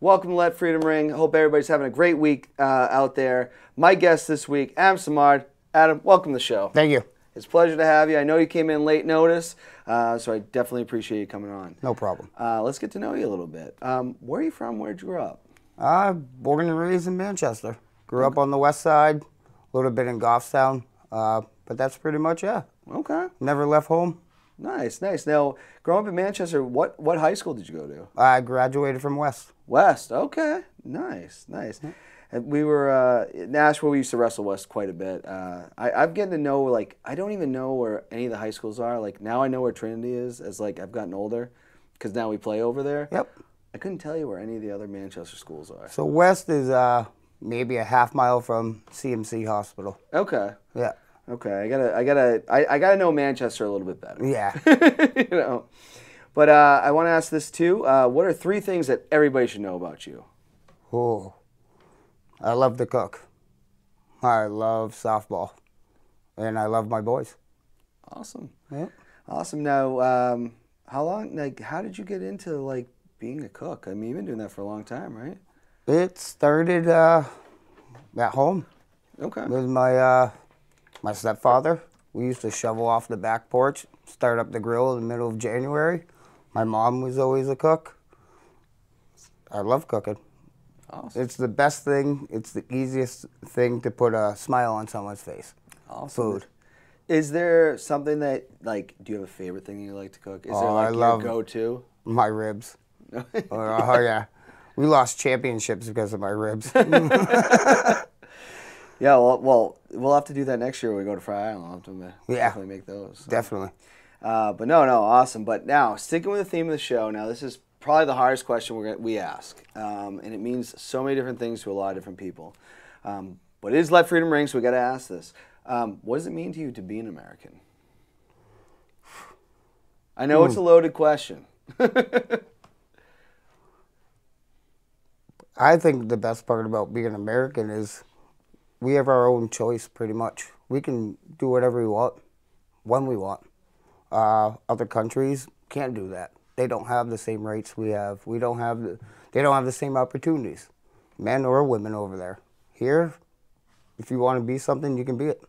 Welcome to Let Freedom Ring. Hope everybody's having a great week out there. My guest this week, Adam Simard. Adam, welcome to the show. Thank you. It's a pleasure to have you. I know you came in late notice, so I definitely appreciate you coming on. No problem. Let's get to know you a little bit. Where are you from? Where'd you grow up? Born and raised in Manchester. Grew up on the west side, a little bit in Goffstown, but that's pretty much it. Okay. Never left home. Nice, nice. Now, growing up in Manchester, what high school did you go to? I graduated from West. West, okay. Nice, nice. And we were in Nashville. We used to wrestle West quite a bit. I'm getting to know, like, I don't even know where any of the high schools are. Like, now I know where Trinity is as, like, I've gotten older because now we play over there. Yep. I couldn't tell you where any of the other Manchester schools are. So West is maybe a half mile from CMC Hospital. Okay. Yeah. Okay. I gotta know Manchester a little bit better. Yeah. You know. But I want to ask this too. What are 3 things that everybody should know about you? Oh, I love to cook. I love softball, and I love my boys. Awesome. Yeah. Awesome. Now, how did you get into, like, being a cook? I mean, you've been doing that for a long time, right? It started at home. Okay. With my stepfather. We used to shovel off the back porch, start up the grill in the middle of January. My mom was always a cook. I love cooking. Awesome. It's the best thing. It's the easiest thing to put a smile on someone's face. Awesome. Food. Is there something that, like, do you have a favorite thing you like to cook? Is there, like, your go-to? My ribs. Oh, yeah. We lost championships because of my ribs. Yeah, well, we'll have to do that next year when we go to Fry Island. We'll have to definitely make those. So. Definitely. But no, awesome. But now, sticking with the theme of the show, now this is probably the hardest question we ask. And it means so many different things to a lot of different people. But it is Let Freedom Ring, so we got to ask this. What does it mean to you to be an American? I know it's a loaded question. I think the best part about being an American is we have our own choice, pretty much. We can do whatever we want, when we want. Other countries can't do that. They don't have the same rights we have. They don't have the same opportunities, men or women over there. Here, if you want to be something, you can be it.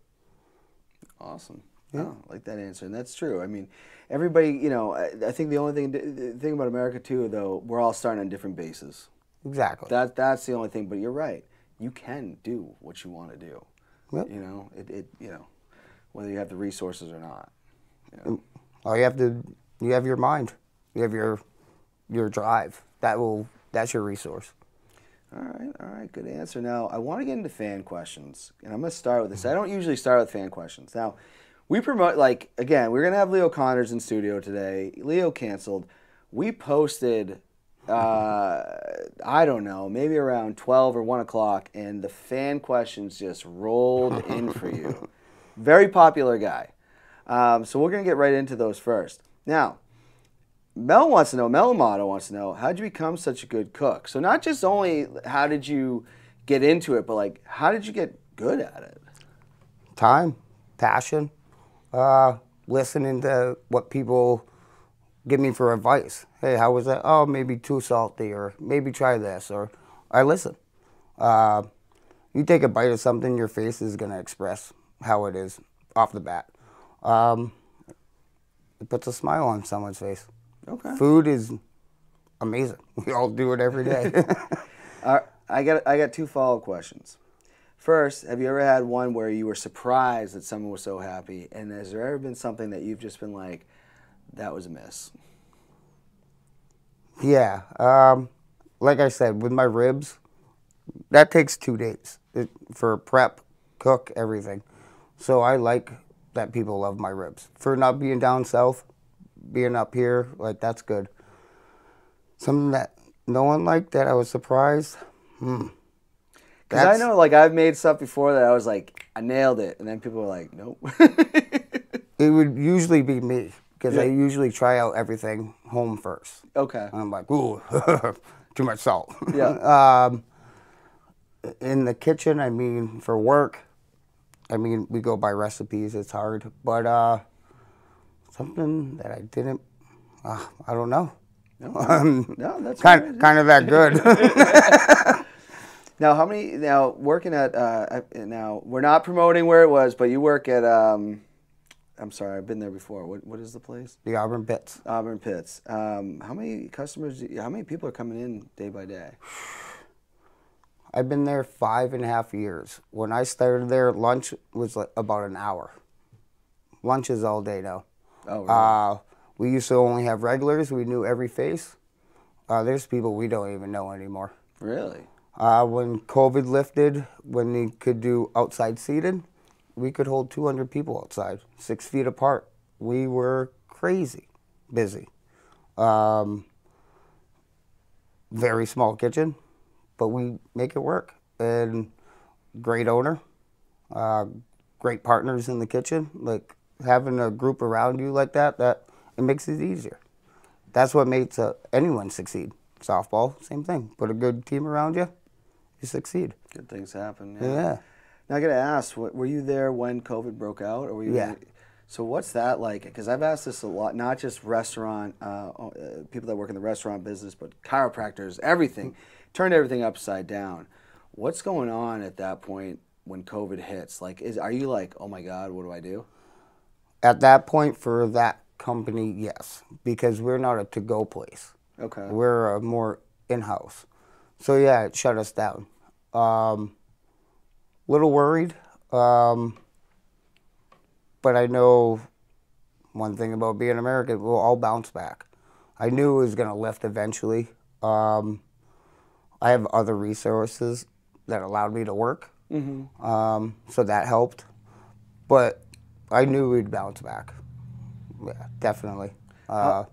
Awesome. Yeah, I like that answer, and that's true. I mean, everybody, you know, I think the only thing about America too, though, we're all starting on different bases. Exactly. That's the only thing. But you're right. You can do what you want to do. Yep. You know, you know, whether you have the resources or not. You know? All you have your mind. You have your drive. That's your resource. All right, good answer. Now, I want to get into fan questions, and I'm going to start with this. I don't usually start with fan questions. Now, we promote, like, again, we're going to have Leo Connors in studio today. Leo canceled. We posted, I don't know, maybe around 12 or 1 o'clock, and the fan questions just rolled in for you. Very popular guy. So we're going to get right into those first. Now, Mel Amato wants to know, how did you become such a good cook? So not just only how did you get into it, but, like, how did you get good at it? Time, passion, listening to what people give me for advice. Hey, how was that? Oh, maybe too salty, or maybe try this, or I listen. You take a bite of something, your face is going to express how it is off the bat. It puts a smile on someone's face. Okay. Food is amazing. We all do it every day. I got 2 follow-up questions. First, have you ever had one where you were surprised that someone was so happy? And has there ever been something that you've just been like, that was a miss? Yeah. Like I said, with my ribs, that takes 2 days for prep, cook, everything. So I like that people love my ribs. For not being down south, being up here, like, that's good. Something that no one liked that I was surprised. Because I know, like, I've made stuff before that I was like, I nailed it. And then people were like, nope. It would usually be me, because I usually try out everything home first. Okay. And I'm like, ooh, too much salt. Yeah. In the kitchen, I mean, for work, I mean, we go by recipes. It's hard. But something that I didn't, I don't know. No, that's kind right. kind of that good. Now, how many? Now, working at now we're not promoting where it was, but you work at. I'm sorry, I've been there before. What is the place? The Auburn Pits. Auburn Pits. How many customers? How many people are coming in day by day? I've been there 5.5 years. When I started there, lunch was like about an hour. Lunch is all day now. Oh, really? We used to only have regulars. We knew every face. There's people we don't even know anymore. Really? When COVID lifted, when they could do outside seated, we could hold 200 people outside, 6 feet apart. We were crazy busy. Very small kitchen, but we make it work. And great owner, great partners in the kitchen. Like having a group around you like that it makes it easier. That's what makes anyone succeed. Softball, same thing. Put a good team around you, you succeed. Good things happen. Yeah. Now I got to ask, were you there when COVID broke out, or were you? Yeah. So what's that like? Because I've asked this a lot, not just restaurant people that work in the restaurant business, but chiropractors, everything, turned everything upside down. What's going on at that point when COVID hits? Like, are you like, oh my God, what do I do? At that point for that company, yes, because we're not a to-go place. Okay. We're more in-house. So yeah, it shut us down. Little worried, but I know one thing about being American, we'll all bounce back. I knew it was going to lift eventually. I have other resources that allowed me to work, so that helped. But I knew we'd bounce back. Yeah, definitely. How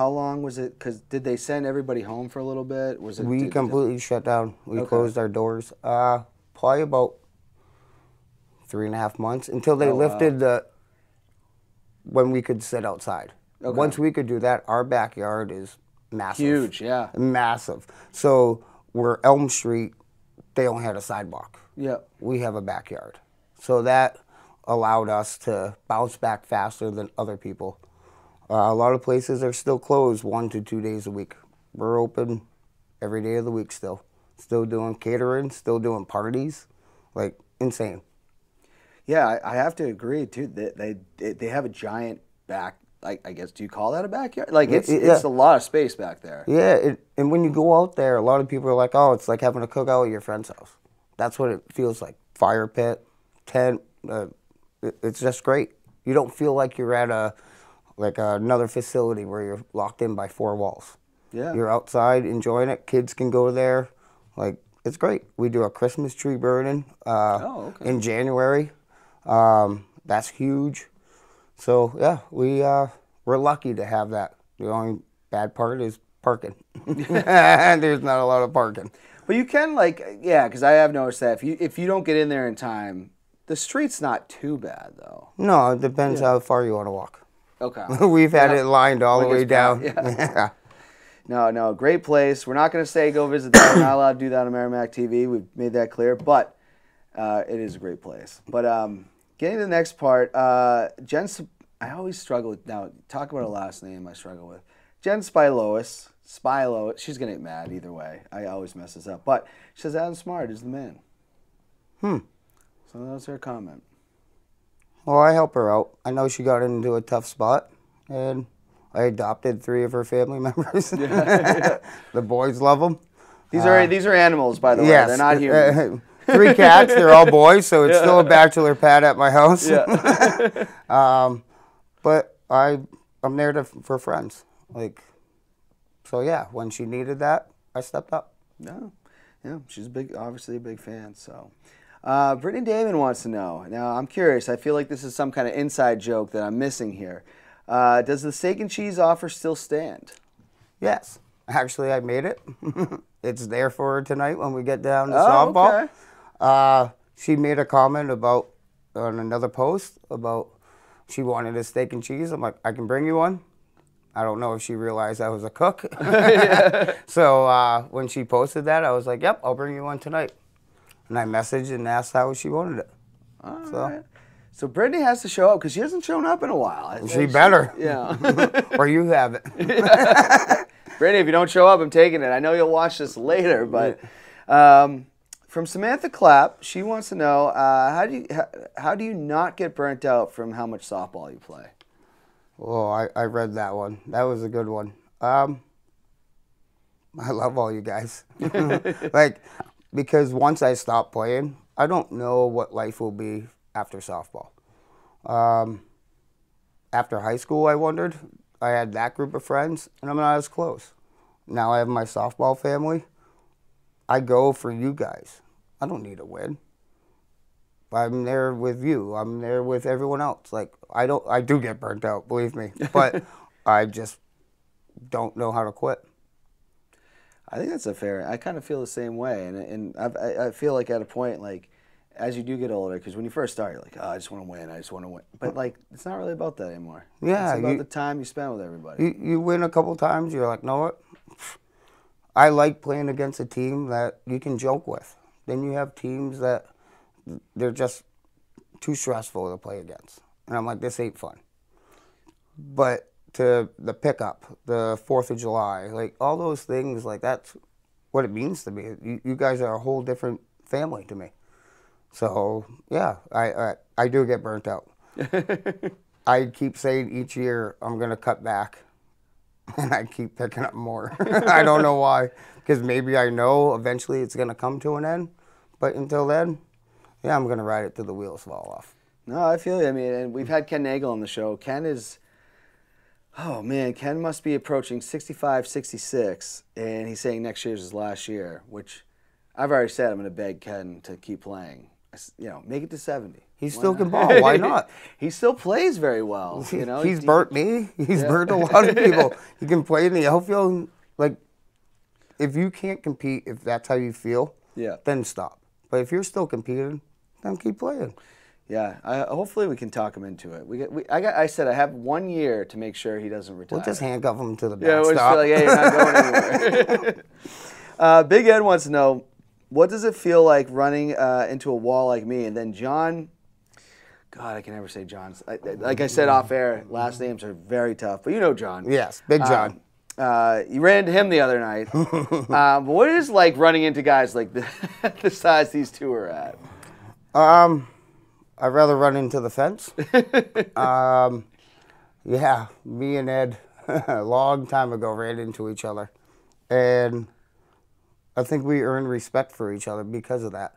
long was it? Because did they send everybody home for a little bit? Was it? We completely shut down. We Okay. closed our doors. Probably about 3.5 months until they lifted when we could sit outside. Okay. Once we could do that, our backyard is massive. Huge, yeah. Massive. So we're Elm Street, they only had a sidewalk. Yeah. We have a backyard. So that allowed us to bounce back faster than other people. A lot of places are still closed 1 to 2 days a week. We're open every day of the week still. Still doing catering, still doing parties, like insane. Yeah, I have to agree too. They have a giant back. I guess, do you call that a backyard? Like it's a lot of space back there. Yeah, and when you go out there, a lot of people are like, "Oh, it's like having a cookout at your friend's house." That's what it feels like. Fire pit, tent. It's just great. You don't feel like you're at another facility where you're locked in by 4 walls. Yeah. You're outside enjoying it. Kids can go there. Like, it's great. We do a Christmas tree burning in January. That's huge. So yeah, we're lucky to have that. The only bad part is parking. There's not a lot of parking. But you can because I have noticed that if you don't get in there in time, the street's not too bad though. No, it depends how far you want to walk. Okay. We've had it lined all the way down. Yeah. No, great place. We're not going to say go visit that. We're not allowed to do that on Merrimack TV. We've made that clear, but it is a great place. But getting to the next part, Jen, I always struggle with, now talk about a last name I struggle with. Jen Spilo. She's going to get mad either way. I always mess this up. But she says Adam Simard is the man. So that's her comment. Well, I help her out. I know she got into a tough spot, and I adopted 3 of her family members. The boys love them. These are animals, by the way. Yes, They're not humans. 3 cats. They're all boys, so it's still a bachelor pad at my house. Yeah. But I'm there for friends. So yeah, when she needed that, I stepped up. No, yeah, she's obviously a big fan. So, Brittany Damon wants to know. Now, I'm curious. I feel like this is some kind of inside joke that I'm missing here. Does the steak and cheese offer still stand? Yes, actually, I made it. It's there for her tonight when we get down to softball. Okay. She made a comment on another post about she wanted a steak and cheese. I'm like, I can bring you one. I don't know if she realized I was a cook. So when she posted that, I was like, yep, I'll bring you one tonight. And I messaged and asked how she wanted it. All right. So Brittany has to show up because she hasn't shown up in a while. She better. Yeah. Or you have it. Brady, if you don't show up, I'm taking it. I know you'll watch this later, but from Samantha Clapp, she wants to know how do you not get burnt out from how much softball you play? Oh, I read that one. That was a good one. I love all you guys. Like, because once I stop playing, I don't know what life will be after softball. After high school, I wondered. I had that group of friends, and I'm not as close. Now I have my softball family. I go for you guys. I don't need a win. I'm there with you. I'm there with everyone else. Like, I do get burnt out, believe me. But I just don't know how to quit. I think that's a fair. I kind of feel the same way, and I feel like at a point, like, as you do get older, because when you first start, you're like, oh, I just want to win. I just want to win. But like, it's not really about that anymore. Yeah, it's about the time you spend with everybody. You win a couple times, you're like, know what? I like playing against a team that you can joke with. Then you have teams that they're just too stressful to play against, and I'm like, this ain't fun. But to the pickup, the 4th of July, like all those things, like that's what it means to me. You guys are a whole different family to me. So yeah, I do get burnt out. I keep saying each year I'm gonna cut back, and I keep picking up more. I don't know why, because maybe I know eventually it's gonna come to an end, but until then, yeah, I'm gonna ride it till the wheels fall off. No, I feel you. I mean, and we've had Ken Nagel on the show. Ken is, oh man, Ken must be approaching 65, 66, and he's saying next year's his last year, which I've already said I'm going to beg Ken to keep playing. You know, make it to 70. He still can ball. Why not? He still plays very well. You know, he's burnt me. He's burnt a lot of people. He can play in the outfield. Like, if you can't compete, if that's how you feel, yeah, then stop. But if you're still competing, then keep playing. Yeah, hopefully we can talk him into it. I said I have 1 year to make sure he doesn't retire. We'll just handcuff him to the backstop. Yeah, we'll just be like, hey, you're not going anywhere. Big Ed wants to know, what does it feel like running into a wall like me? And then John, God, I can never say John's. Like I said off air, last names are very tough. But you know John. Yes, Big John. You ran into him the other night. But what is it like running into guys like the size these two are at? I'd rather run into the fence. Yeah, me and Ed, a long time ago, ran into each other. And I think we earned respect for each other because of that.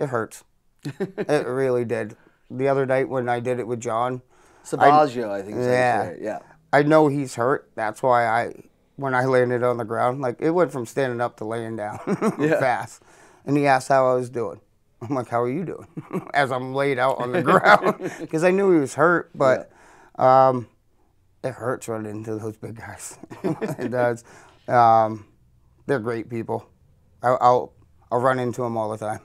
It hurts. It really did. The other night when I did it with John. Sabaggio, I think. Yeah. I know he's hurt. That's why when I landed on the ground, like it went from standing up to laying down fast. And he asked how I was doing. I'm like, how are you doing? As I'm laid out on the ground. Because I knew he was hurt, but it hurts running into those big guys. It does. They're great people. I'll run into them all the time.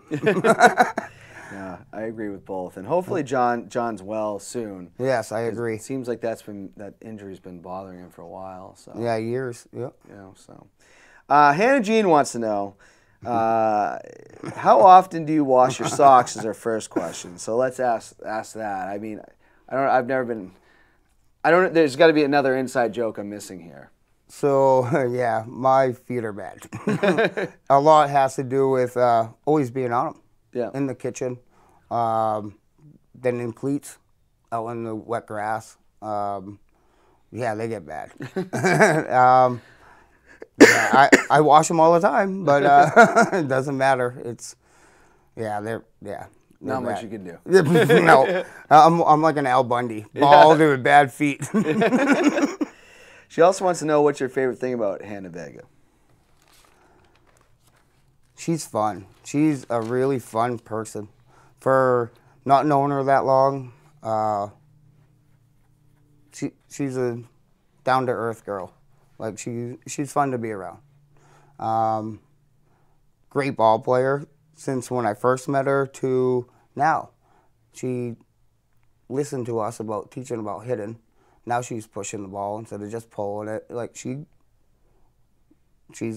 Yeah, I agree with both. And hopefully John's well soon. Yes, I agree. It seems like that injury's been bothering him for a while. So yeah, years. Yep. You know, so Hannah Jean wants to know, how often do you wash your socks? Is her first question. So let's ask that. I mean, there's got to be another inside joke I'm missing here. So yeah, my feet are bad. A lot has to do with always being on them. Yeah. In the kitchen, then in cleats, out in the wet grass. Yeah, they get bad. Yeah, I wash them all the time, but it doesn't matter. They're not much you can do. No, I'm like an Al Bundy, bald with bad feet. She also wants to know, what's your favorite thing about Hannah Vega? She's fun. She's a really fun person. For not knowing her that long, she's a down-to-earth girl. Like, she's fun to be around. Great ball player since when I first met her to now. She listened to us about teaching about hitting. Now she's pushing the ball instead of just pulling it. Like, she's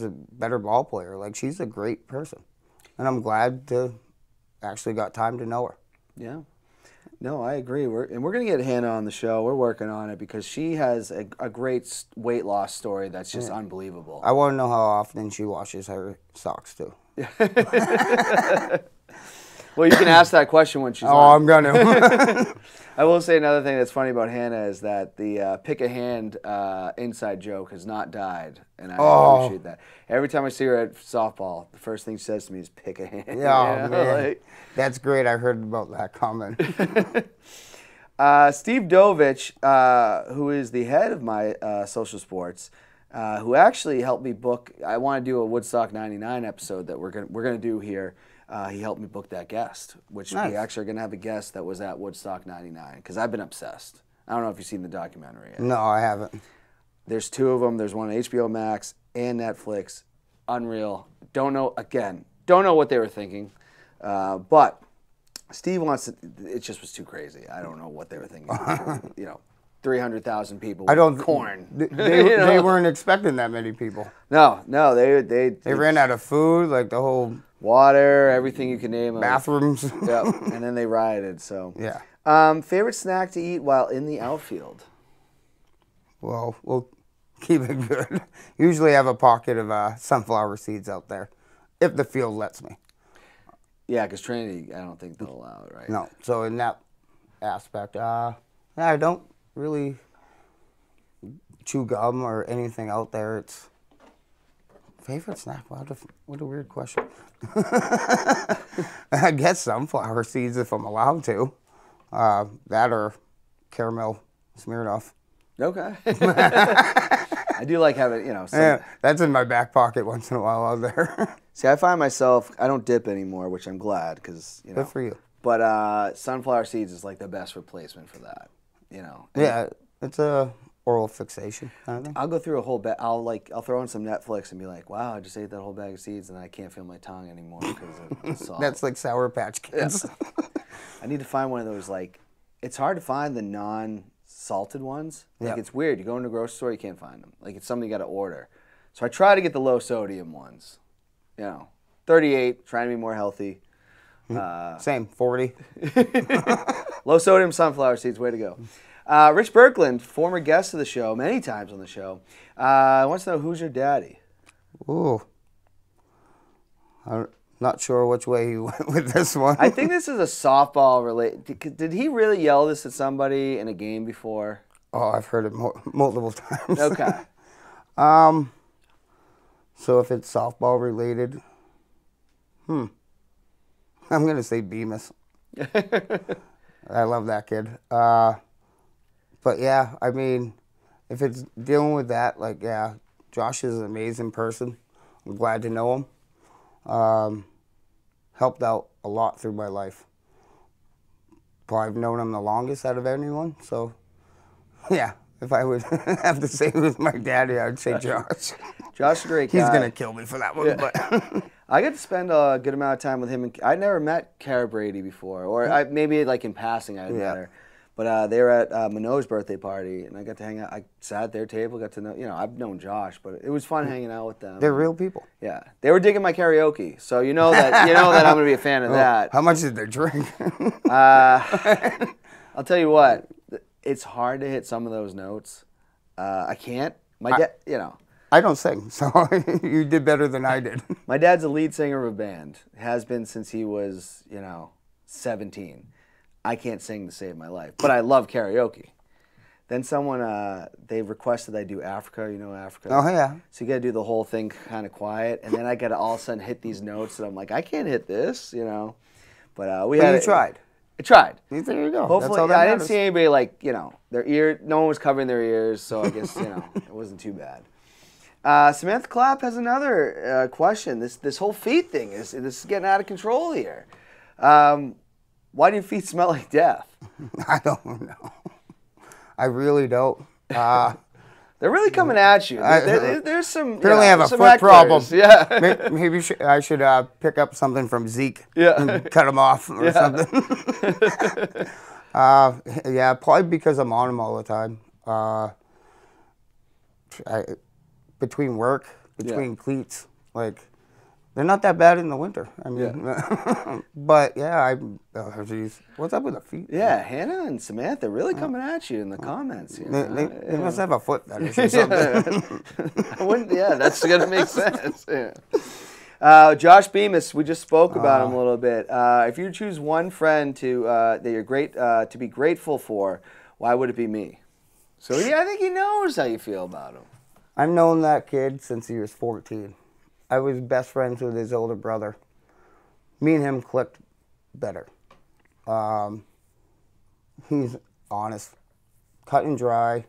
a better ball player. Like, she's a great person. And I'm glad to actually got time to know her. Yeah. No, I agree. We're going to get Hannah on the show. We're working on it because she has a great weight loss story that's just unbelievable. I want to know how often she washes her socks too. Well, you can ask that question when she's on. Oh, I'm gonna. I will say another thing that's funny about Hannah is that the pick a hand inside joke has not died, and I appreciate that. Every time I see her at softball, the first thing she says to me is "pick a hand." Yeah, you know, man. like, That's great. I heard about that comment. Steve Dovich, who is the head of my social sports, who actually helped me book. I want to do a Woodstock '99 episode that we're gonna do here. He helped me book that guest, which Nice. we actually are going to have a guest that was at Woodstock '99 because I've been obsessed. I don't know if you've seen the documentary yet. No, I haven't. There's two of them. There's one on HBO Max and Netflix. Unreal. Don't know what they were thinking. But Steve wants to, it just was too crazy. I don't know what they were thinking. 300,000 people with corn. They weren't expecting that many people. No, they ran out of food, like the whole water, everything you can name. bathrooms. Yep, and then they rioted. So yeah. Favorite snack to eat while in the outfield? Well, we'll keep it good. Usually have a pocket of sunflower seeds out there, if the field lets me. Yeah, because Trinity, I don't think they'll allow it, right? No. So in that aspect, I don't really chew gum or anything out there. It's favorite snack. What a weird question. I guess sunflower seeds if I'm allowed to. That or caramel Smirnoff. Okay. I do like having, Yeah, that's in my back pocket once in a while out there. See, I find myself, I don't dip anymore, which I'm glad because, Good for you. But sunflower seeds is like the best replacement for that, Yeah, it's a oral fixation kind of thing. I'll go through a whole bag. I'll throw on some Netflix and be like, wow, I just ate that whole bag of seeds and I can't feel my tongue anymore because of the salt. That's like Sour Patch Kids. Yeah. I need to find one of those, it's hard to find the non-salted ones. It's weird. You go into a grocery store, you can't find them. It's something you got to order. So I try to get the low sodium ones. 38, trying to be more healthy. Same, 40. Low sodium sunflower seeds, way to go. Rich Birkland, former guest of the show, many times on the show, wants to know who's your daddy? Ooh. I'm not sure which way he went with this one. I think this is a softball related. Did he really yell this at somebody in a game before? Oh, I've heard it multiple times. Okay. So if it's softball related, I'm going to say Bemis. I love that kid. But yeah, I mean, if it's dealing with that, Josh is an amazing person. I'm glad to know him. Helped out a lot through my life. Probably known him the longest out of anyone. So, yeah, if I would have to say who's my daddy, I'd say Josh. Josh is a great guy. He's going to kill me for that one. Yeah. But I got to spend a good amount of time with him. I'd never met Cara Brady before, or maybe in passing I met her. But they were at Minogue's birthday party, and I got to hang out. I sat at their table, got to know, I've known Josh, but it was fun hanging out with them. They're real people. Yeah. They were digging my karaoke, so you know that I'm going to be a fan of that. How much did they drink? I'll tell you what, it's hard to hit some of those notes. I can't. My dad, I don't sing, so you did better than I did. My dad's a lead singer of a band. Has been since he was, 17. I can't sing to save my life, but I love karaoke. Then someone, they requested I do Africa. You know Africa? Oh, yeah. So you got to do the whole thing kind of quiet, and then I got to all of a sudden hit these notes, and I'm like, I can't hit this, But we had. Tried. I tried. There you go. Hopefully, That's all that I matters. didn't see anybody their ear. No one was covering their ears, so I guess it wasn't too bad. Samantha Clapp has another question. This whole feet thing is getting out of control here. Why do your feet smell like death? I don't know. I really don't. They're really coming at you. There's some. Apparently, I have a some foot problem. Yeah. Maybe I should pick up something from Zeke. Yeah. And cut him off or something. Yeah, probably because I'm on him all the time. Between work, between cleats, They're not that bad in the winter. I mean, Yeah. but yeah, oh, geez. What's up with the feet? Yeah, Hannah and Samantha really coming at you in the comments here. They must have a foot fetish or something. I wouldn't. Yeah, that's gonna make sense. Yeah. Josh Bemis, we just spoke about him a little bit. If you choose one friend that you're to be grateful for, why would it be me? So yeah, I think he knows how you feel about him. I've known that kid since he was 14. I was best friends with his older brother. Me and him clicked better. He's honest, cut and dry,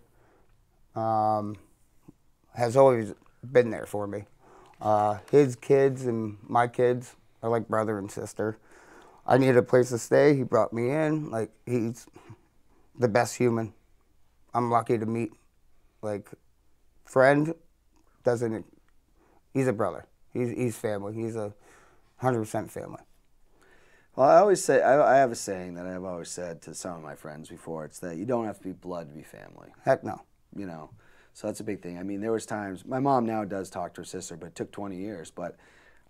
has always been there for me. His kids and my kids are like brother and sister. I needed a place to stay. He brought me in. Like, he's the best human I'm lucky to meet. Like, friend doesn't... He's a brother. He's family. He's 100% family. Well, I always say, I have a saying that I've always said to some of my friends before. It's that you don't have to be blood to be family. Heck no. You know, so that's a big thing. I mean, there was times, my mom now does talk to her sister, but it took 20 years. But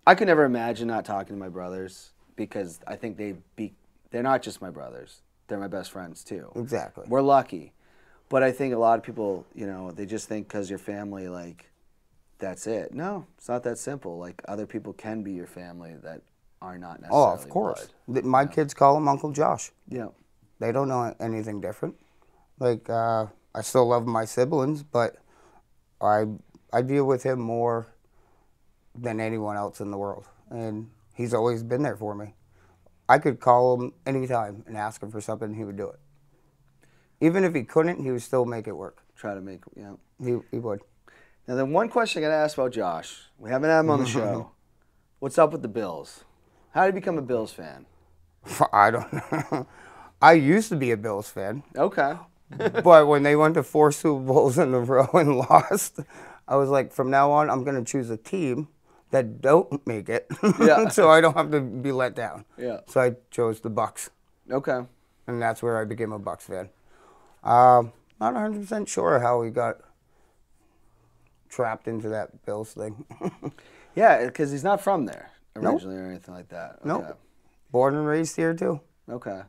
I could never imagine not talking to my brothers because I think they're not just my brothers. They're my best friends too. Exactly. We're lucky. But I think a lot of people, you know, they just think because you're family, like, that's it. No, it's not that simple. Like, other people can be your family that are not necessarily Oh, of course. blood. My kids call him Uncle Josh. Yeah. They don't know anything different. Like, I still love my siblings, but I deal with him more than anyone else in the world. And he's always been there for me. I could call him anytime and ask him for something, and he would do it. Even if he couldn't, he would still make it work. Try to make, yeah. He would. Now, then one question I got to ask about Josh. We haven't had him on the show. What's up with the Bills? How did you become a Bills fan? I don't know. I used to be a Bills fan. Okay. But when they went to 4 Super Bowls in a row and lost, I was like, from now on, I'm going to choose a team that don't make it, Yeah. so I don't have to be let down. Yeah. So I chose the Bucks, Okay. and that's where I became a Bucks fan. Not 100% sure how we got trapped into that Bills thing. Yeah, because he's not from there originally or anything like that. Okay. Nope. Born and raised here, too. Okay.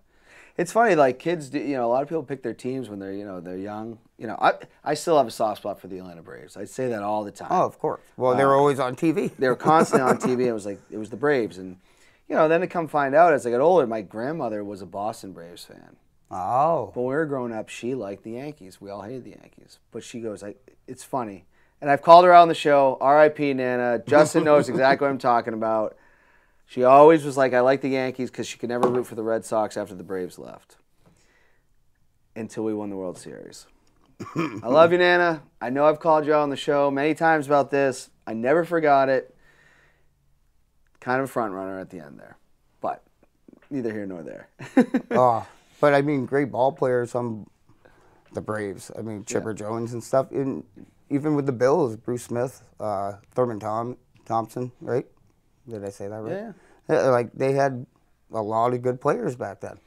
It's funny, like kids, you know, a lot of people pick their teams when they're, you know, they're young. You know, I still have a soft spot for the Atlanta Braves. I say that all the time. Oh, of course. Well, they were always on TV. They were constantly on TV. It was the Braves. And, you know, then to come find out as I got older, my grandmother was a Boston Braves fan. Oh. But when we were growing up, she liked the Yankees. We all hated the Yankees. But she goes, it's funny. And I've called her out on the show, R.I.P. Nana. Justin knows exactly what I'm talking about. She always was like, I like the Yankees because she could never root for the Red Sox after the Braves left. Until we won the World Series. I love you, Nana. I know I've called you out on the show many times about this. I never forgot it. Kind of a front runner at the end there. But neither here nor there. But I mean, great ball players on the Braves. I mean, Chipper Jones and stuff. Even with the Bills, Bruce Smith, Thurman Thompson, right? Did I say that right? Yeah. Like, they had a lot of good players back then.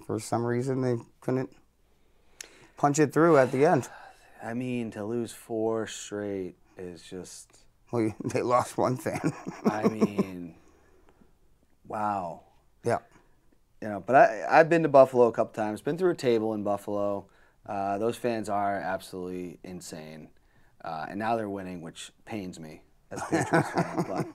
For some reason, they couldn't punch it through at the end. I mean, to lose 4 straight is just... Well, they lost one fan. I mean, wow. Yeah. You know, but I've been to Buffalo a couple times. Been through a table in Buffalo. Those fans are absolutely insane. And now they're winning, which pains me as a Patriots fan. But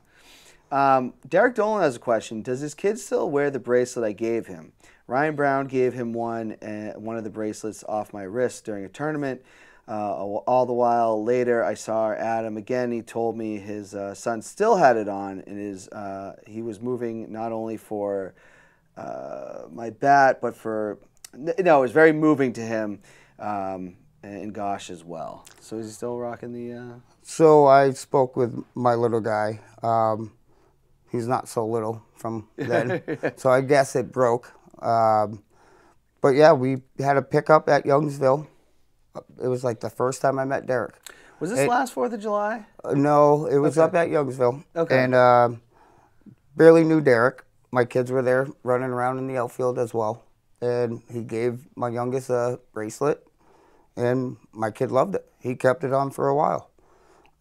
Derek Dolan has a question. Does his kid still wear the bracelet I gave him? Ryan Brown gave him one of the bracelets off my wrist during a tournament. All the while later, I saw Adam again. He told me his son still had it on, and he was moving not only for my bat, but for it was very moving to him, and Gosh as well. So is he still rocking the? So I spoke with my little guy. He's not so little from then, so I guess it broke. But yeah, we had a pickup at Youngsville. It was like the first time I met Derek. Was this last 4th of July? No, it was up at Youngsville. Okay. And barely knew Derek. My kids were there running around in the outfield as well. And he gave my youngest a bracelet, and my kid loved it. He kept it on for a while.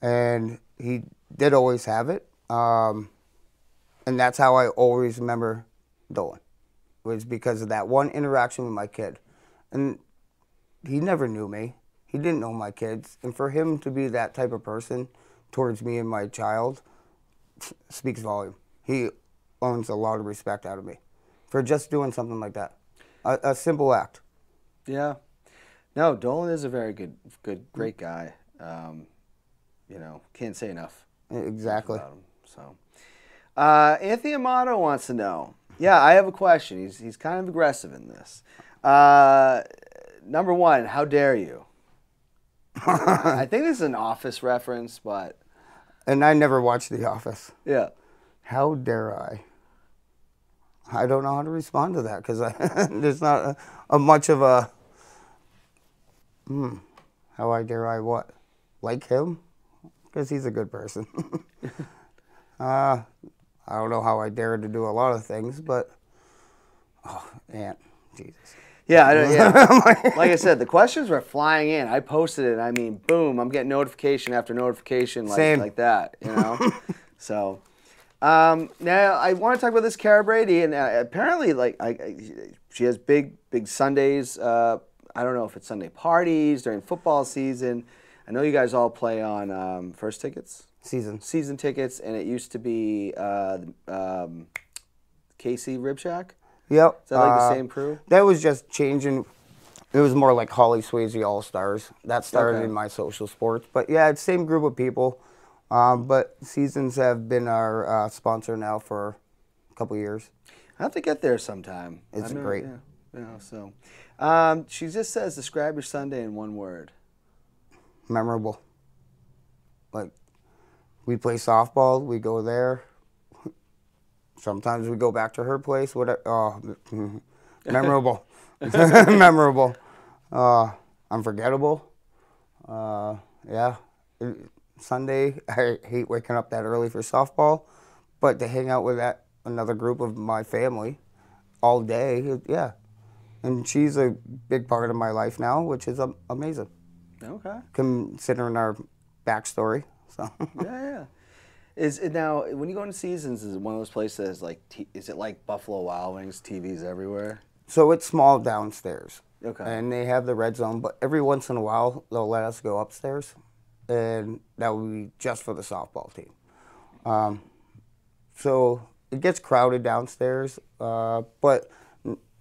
And he did always have it. And that's how I always remember Dolan, was because of that one interaction with my kid. And he never knew me. He didn't know my kids. And for him to be that type of person towards me and my child speaks volume. He earns a lot of respect out of me for just doing something like that. A simple act. Yeah. No, Dolan is a very great guy. Can't say enough. Exactly. About him. So, Anthony Amato wants to know. Yeah, I have a question. He's kind of aggressive in this. Number one, how dare you? I think this is an Office reference, but. And I never watched The Office. Yeah. How dare I? I don't know how to respond to that because there's not much of a. How I dare I what? Like him? Because he's a good person. I don't know how I dare to do a lot of things, but. Oh, Aunt. Jesus. Yeah, yeah. Like I said, the questions were flying in. I posted it, and I mean, boom, I'm getting notification after notification like that, So, now I want to talk about this Cara Brady, and apparently, she has big Sundays. I don't know if it's Sunday parties during football season. I know you guys all play on First Tickets? Season tickets, and it used to be KC Rib Shack? Yep. Is that like the same crew? That was just changing. It was more like Holly Swayze All-Stars. That started in my social sports. But yeah, it's the same group of people. But Seasons have been our sponsor now for a couple years. I have to get there sometime. It's great. She just says, describe your Sunday in one word. Memorable. Like, we play softball, we go there. Sometimes we go back to her place. Whatever. Oh, memorable. Memorable. Unforgettable. Yeah. Sunday, I hate waking up that early for softball, but to hang out with another group of my family all day, yeah. And she's a big part of my life now, which is amazing. Okay. Considering our backstory. So. Yeah. Is it now, when you go into Seasons, is it one of those places is it like Buffalo Wild Wings, TVs everywhere? So it's small downstairs. Okay. And they have the red zone, but every once in a while they'll let us go upstairs, and that will be just for the softball team. So it gets crowded downstairs, but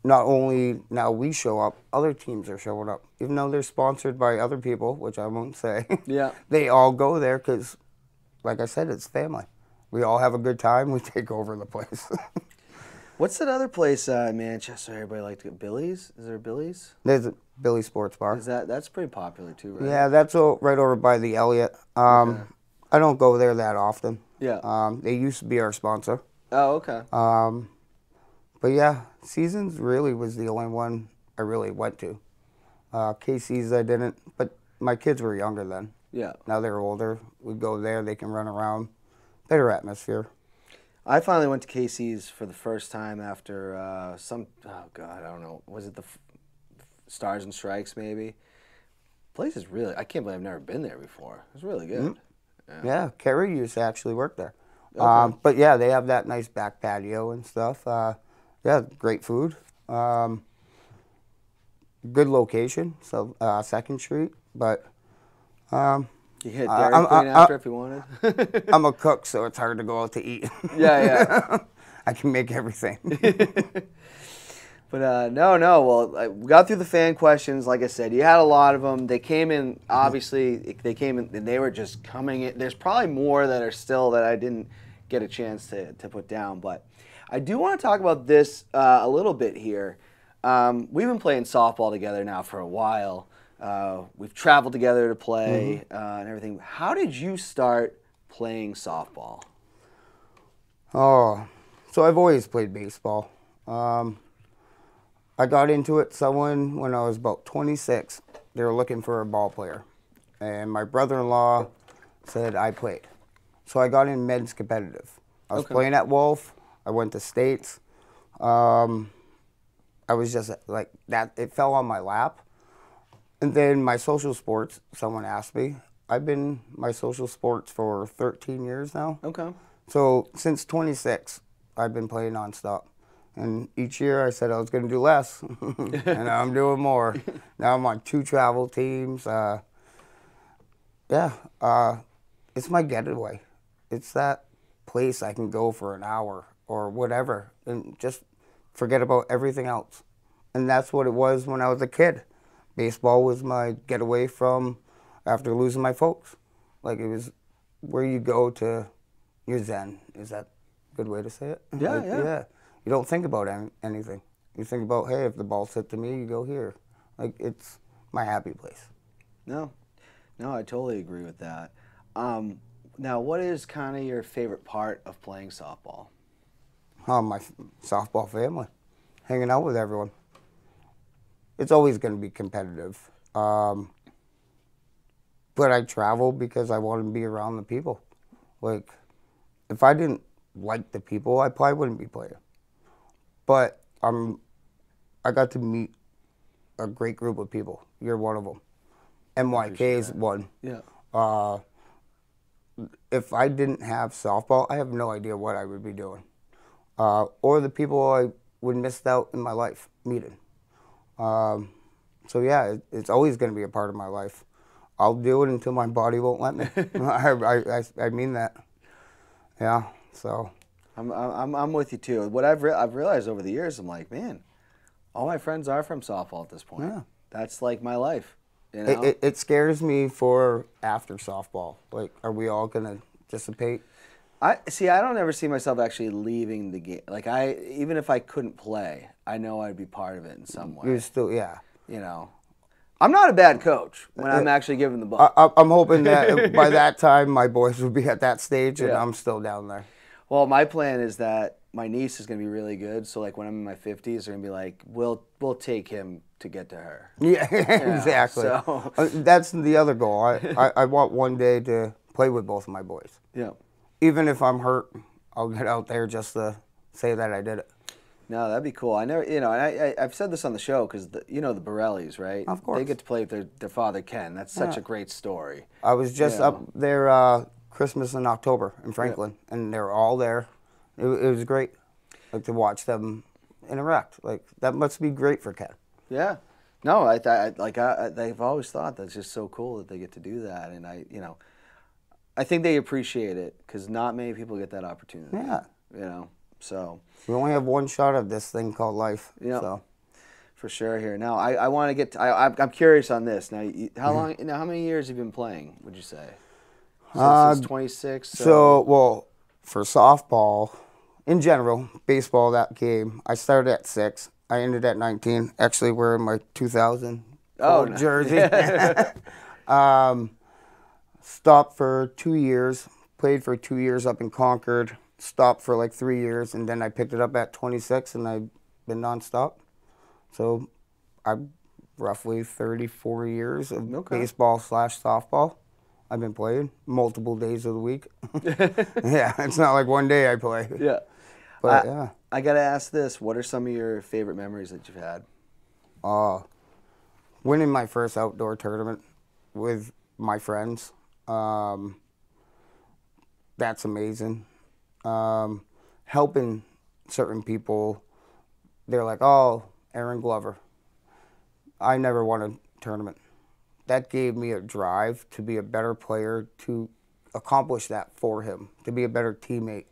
not only now we show up, other teams are showing up. Even though they're sponsored by other people, which I won't say, yeah, they all go there because, like I said, it's family. We all have a good time. We take over the place. What's that other place in Manchester everybody liked to get? Billy's? Is there a Billy's? There's a Billy Sports Bar. That's pretty popular too, right? Yeah, that's right over by the Elliott. Okay. I don't go there that often. Yeah. They used to be our sponsor. Oh, okay. But yeah, Seasons really was the only one I really went to. KC's I didn't, but my kids were younger then. Yeah. Now they're older. We go there, they can run around. Better atmosphere. I finally went to KC's for the first time after I don't know, was it the Stars and Strikes maybe? Place is really, I can't believe I've never been there before. It's really good. Mm-hmm. Yeah, Kerry used to actually work there. Okay. But yeah, they have that nice back patio and stuff. Yeah, great food. Good location, so 2nd Street. But you hit Dairy Queen after if you wanted. I'm a cook, so it's hard to go out to eat. Yeah. I can make everything. But no. Well, we got through the fan questions. Like I said, you had a lot of them. They came in, obviously, they came in, and they were just coming in. There's probably more that are still that I didn't get a chance to put down. But I do want to talk about this a little bit here. We've been playing softball together now for a while. We've traveled together to play and everything. How did you start playing softball? Oh, so I've always played baseball. I got into it when I was about 26. They were looking for a ball player. And my brother-in-law said I played. So I got in men's competitive. I was playing at Wolf. I went to states. I was just like that. It fell on my lap. And then my social sports, someone asked me. I've been my social sports for 13 years now. Okay. So since 26, I've been playing nonstop. And each year I said I was going to do less, and now I'm doing more. Now I'm on 2 travel teams. Yeah, it's my getaway. It's that place I can go for an hour or whatever and just forget about everything else. And that's what it was when I was a kid. Baseball was my getaway from after losing my folks. Like, it was where you go to your zen. Is that a good way to say it? Yeah, Like, yeah. You don't think about anything. You think about, hey, if the ball's hit to me, you go here. Like, it's my happy place. No, I totally agree with that. Now, what is kind of your favorite part of playing softball? My softball family, hanging out with everyone. It's always going to be competitive. But I travel because I want to be around the people. Like, if I didn't like the people, I probably wouldn't be playing. But I got to meet a great group of people. You're one of them. NYK's one. Yeah. If I didn't have softball, I have no idea what I would be doing. Or the people I would miss out in my life meeting. So yeah, it's always going to be a part of my life. I'll do it until my body won't let me. I mean that. Yeah. So. I'm with you too. What I've realized over the years, I'm like, man, all my friends are from softball at this point. Yeah. That's like my life. You know? It scares me for after softball. Like, are we all gonna dissipate? I don't ever see myself actually leaving the game. Like, even if I couldn't play, I know I'd be part of it in some way. You're still, yeah. You know, I'm not a bad coach when I'm actually giving the ball. I'm hoping that by that time my boys will be at that stage and Yeah. I'm still down there. Well, my plan is that my niece is going to be really good. So, like, when I'm in my 50s, they're going to be like, we'll take him to get to her. Yeah, exactly. So. That's the other goal. I want one day to play with both of my boys. Yeah. Even if I'm hurt, I'll get out there just to say that I did it. No, that'd be cool. I never, and I've said this on the show because the Borellis, right? Of course. They get to play with their father Ken. That's such a great story. I was just up there Christmas in October in Franklin, and they were all there. It was great, like, to watch them interact. Like, that must be great for Ken. Yeah. No, they've always thought that's just so cool that they get to do that, and I think they appreciate it because not many people get that opportunity. Yeah. So. We only have one shot of this thing called life. Yeah. So. For sure. Here now, I want to get. I'm curious on this. Now, how long? How many years have you been playing? Would you say? Since 26. So, well, for softball, in general, baseball, that game, I started at 6. I ended at 19. Actually, wearing my 2000 jersey. Stopped for 2 years. Played for 2 years up in Concord. Stopped for like 3 years, and then I picked it up at 26, and I've been nonstop. So I'm roughly 34 years of baseball/softball. I've been playing multiple days of the week. Yeah, it's not like one day I play. Yeah. But yeah. I got to ask this. What are some of your favorite memories that you've had? Winning my first outdoor tournament with my friends. That's amazing. Helping certain people. They're like, oh, Aaron Glover. I never won a tournament. That gave me a drive to be a better player, to accomplish that for him, to be a better teammate.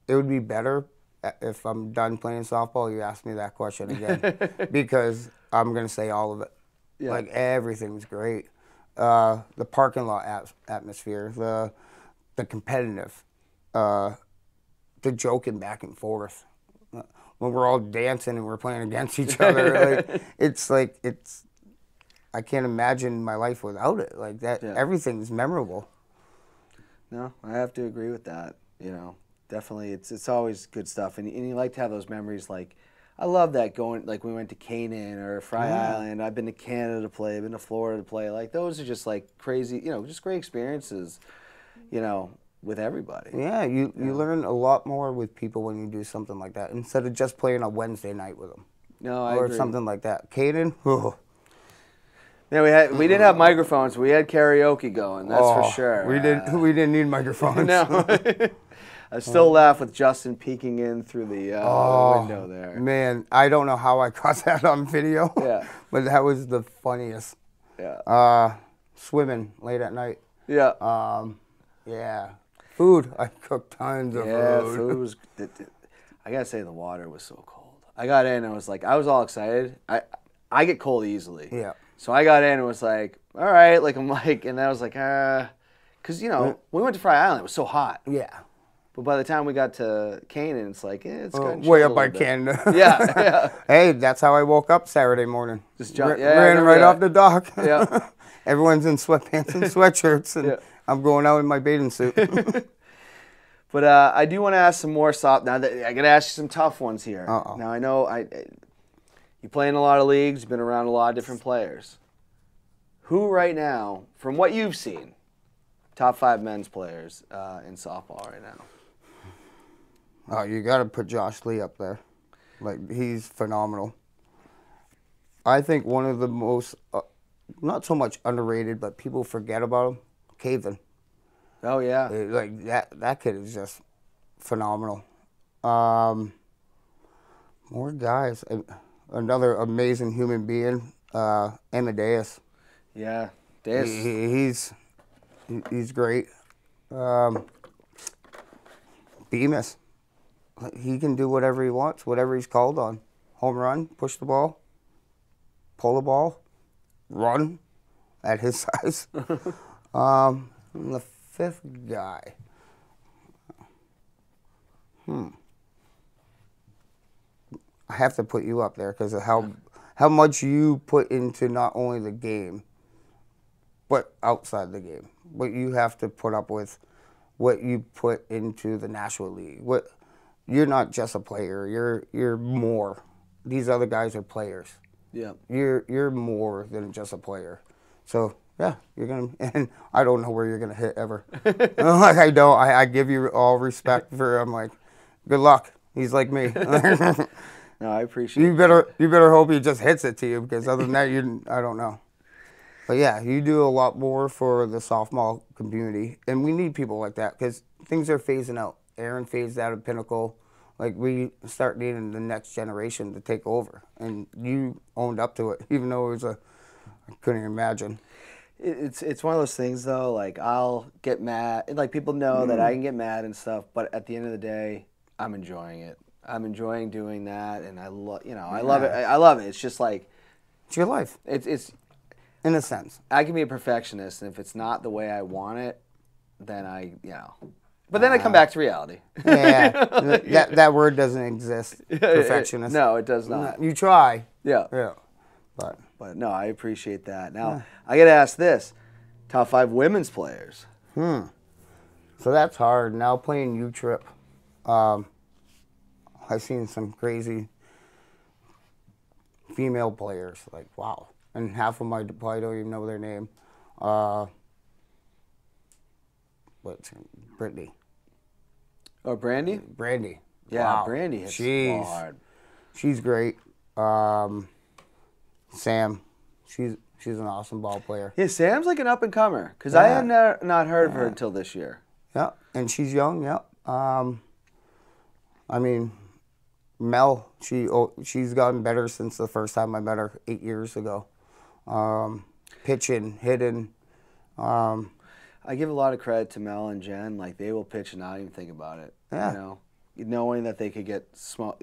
It would be better if I'm done playing softball, you ask me that question again, because I'm going to say all of it. Yeah. Like, everything's great. The parking lot atmosphere, the competitive, the joking back and forth. When we're all dancing and we're playing against each other, I can't imagine my life without it. Like that, everything's memorable. No, I have to agree with that. Definitely, it's always good stuff, and you like to have those memories. Like, I love that going. Like, we went to Canaan or Fry Island. I've been to Canada to play. I've been to Florida to play. Like, those are just like crazy. Just great experiences. With everybody. Yeah, you learn a lot more with people when you do something like that, instead of just playing a Wednesday night with them. No, I agree. Or something like that. Caden, Yeah, we didn't have microphones. We had karaoke going. That's for sure. We didn't need microphones. No. I still laugh with Justin peeking in through the window there. Man, I don't know how I caught that on video. Yeah. But that was the funniest. Yeah. Swimming late at night. Yeah. Yeah. Food. I cooked tons of food. Yeah, food was. I gotta say, the water was so cold. I got in and I was like, I was all excited. I get cold easily. Yeah. So I got in and was like, all right, like I'm like, and I was like, because when we went to Fry Island, it was so hot. Yeah. But by the time we got to Canaan, it's like, it's gotten way chilled up by a bit. Canada. Yeah. Hey, that's how I woke up Saturday morning. Just ran right off the dock. Yeah. Everyone's in sweatpants and sweatshirts, and I'm going out in my bathing suit. But I do want to ask some more soft. Now I got to ask you some tough ones here. Uh-oh. Now I know you play in a lot of leagues. You've been around a lot of different players. Who right now, from what you've seen, top 5 men's players in softball right now? Oh, you got to put Josh Lee up there. Like, he's phenomenal. I think one of the most, not so much underrated, but people forget about him, Caven. Oh, yeah. Like, that kid is just phenomenal. More guys. Another amazing human being, Amadeus. Yeah. Deus. He's great. Bemis. He can do whatever he wants, whatever he's called on. Home run, push the ball, pull the ball, run at his size. The 5th guy. I have to put you up there because of how much you put into not only the game, but outside the game. What you have to put up with, what you put into the National League. You're not just a player. You're more. These other guys are players. Yeah. You're more than just a player. So yeah, you're gonna. And I don't know where you're gonna hit ever. Like I don't. I give you all respect for. I'm like, good luck. He's like me. No, I appreciate. You better hope he just hits it to you, because other than that, I don't know. But yeah, you do a lot more for the softball community, and we need people like that because things are phasing out. Aaron phased out of Pinnacle. Like, we start needing the next generation to take over, and you owned up to it, even though it was I couldn't imagine. It's one of those things though. Like, I'll get mad. Like, people know that I can get mad and stuff, but at the end of the day, I'm enjoying it. I'm enjoying doing that, and I love it. I love it. It's just like, it's your life. It's in a sense. I can be a perfectionist, and if it's not the way I want it, then But then I come back to reality. Yeah, that word doesn't exist. Perfectionist. No, it does not. You try. Yeah. But no, I appreciate that. Now, I got to ask this: top 5 women's players. So that's hard. Now playing U-Trip, I've seen some crazy female players. Like, wow. And half of them I probably don't even know their name. What's her name? Brittany. Oh, Brandy? Brandy. Yeah, wow. Brandy hits the ball hard. She's great. Sam. She's an awesome ball player. Yeah, Sam's like an up-and-comer, because I had not heard of her until this year. Yeah, and she's young, yeah. I mean, Mel, she's gotten better since the first time I met her 8 years ago. Pitching, hitting. I give a lot of credit to Mel and Jen. Like, they will pitch and not even think about it. Yeah. Knowing that they could get smoked.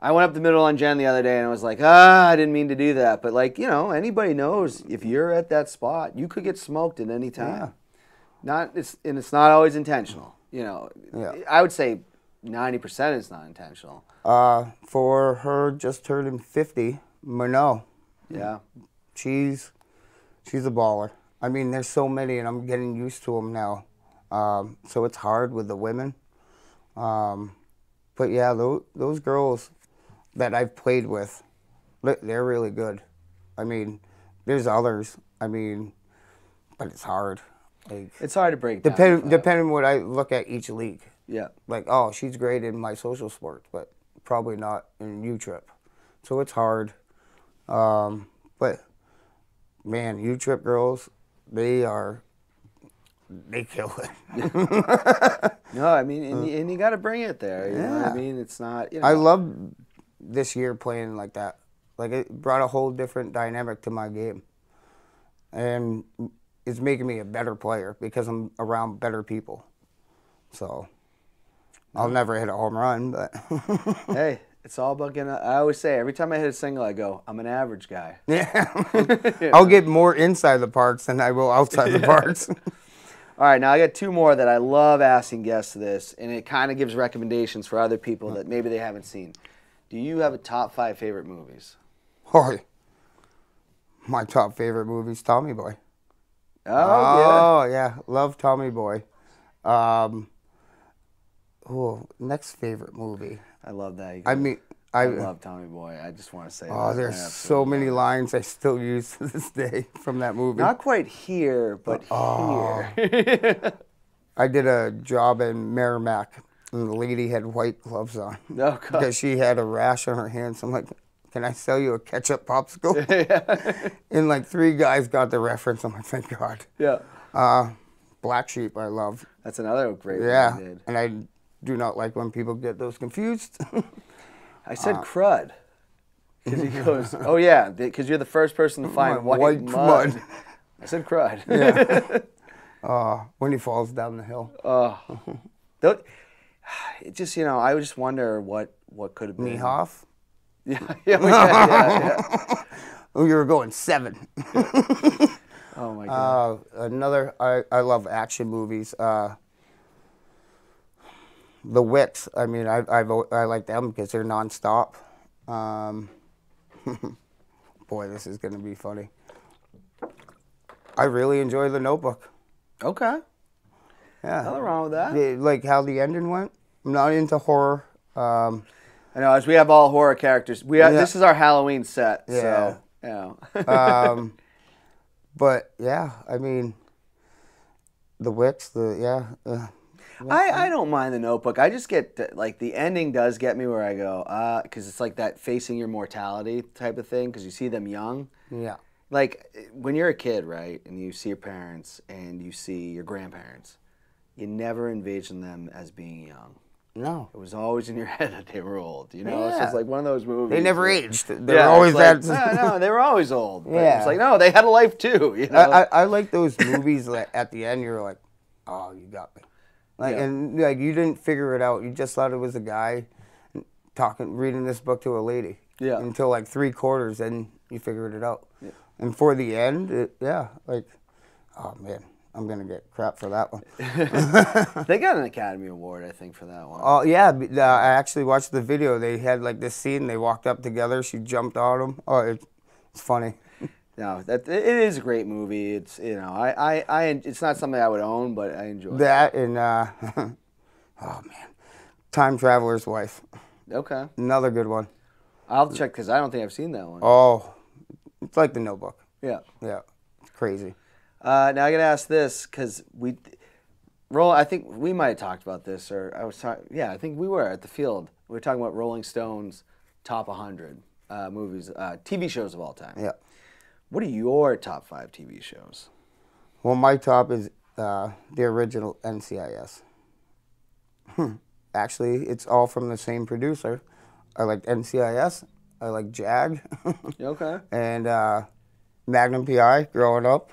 I went up the middle on Jen the other day and I was like, I didn't mean to do that. But, like, anybody knows if you're at that spot, you could get smoked at any time. Yeah. It's not always intentional. I would say 90% is not intentional. For her just turning 50, Minot. Yeah. She's a baller. I mean, there's so many, and I'm getting used to them now. So it's hard with the women. But yeah, those girls that I've played with, they're really good. I mean, there's others. I mean, but it's hard. Like, it's hard to break down. Depending what I look at each league. Yeah. Like, oh, she's great in my social sports, but probably not in U-Trip. So it's hard. But man, U-Trip girls, they kill it. No, I mean, and you got to bring it there. You know what I mean? It's not, you know. I love this year playing like that. Like, it brought a whole different dynamic to my game. And it's making me a better player because I'm around better people. So, I'll never hit a home run, but... Hey, it's all about getting... I always say, every time I hit a single, I go, I'm an average guy. Yeah. I'll get more inside the parks than I will outside the parks. All right, now I got two more that I love asking guests this, and it kind of gives recommendations for other people that maybe they haven't seen. Do you have a top 5 favorite movies? Oh, my top favorite movie's Tommy Boy. Oh, yeah. Love Tommy Boy. Next favorite movie. I love that. I love Tommy Boy. I just want to say that. There's so many lines I still use to this day from that movie. Not quite here, but here. I did a job in Merrimack, and the lady had white gloves on. Oh, God. Because she had a rash on her hands. I'm like, can I sell you a ketchup popsicle? And like 3 guys got the reference. I'm like, thank God. Yeah. Black Sheep, I love. That's another great one you did. And I do not like when people get those confused. I said crud. Because he goes, oh, yeah, because you're the first person to find white mud. I said crud. Yeah. When he falls down the hill. It just, I would just wonder what could have been. Niehoff? Yeah. Oh, you were going 7. Oh, my God. I love action movies. The Wicks, I mean, I like them because they're nonstop. Boy, this is going to be funny. I really enjoy The Notebook. Okay. Yeah. Nothing wrong with that. Like how the ending went. I'm not into horror. I know, as we have all horror characters. This is our Halloween set, so, but, yeah, I mean, The Wicks, I don't mind The Notebook. I just get, like, the ending does get me where I go, because it's like that facing your mortality type of thing, because you see them young. Yeah. Like, when you're a kid, right, and you see your parents and you see your grandparents, you never envision them as being young. No. It was always in your head that they were old, It's just like one of those movies. They never aged. They were always that. No, they were always old. But it's like, no, they had a life too, I like those movies that at the end you're like, oh, you got me. And you didn't figure it out. You just thought it was a guy reading this book to a lady. Yeah. Until like 3/4, then you figured it out. Yeah. And for the end, oh man, I'm gonna get crap for that one. They got an Academy Award, I think, for that one. Oh yeah, I actually watched the video. They had like this scene. They walked up together. She jumped on him. Oh, it's funny. No, it is a great movie. It's it's not something I would own, but I enjoy that. And oh man, Time Traveler's Wife. Okay. Another good one. I'll check because I don't think I've seen that one. Oh, it's like The Notebook. Yeah. Yeah, it's crazy. Now I got to ask this because I think we might have talked about this, or I was talking. Yeah, I think we were at the field. We were talking about Rolling Stone's top 100 movies, TV shows of all time. Yeah. What are your top 5 TV shows? Well, my top is the original NCIS. Actually, it's all from the same producer. I like NCIS. I like JAG. Okay. And Magnum PI growing up.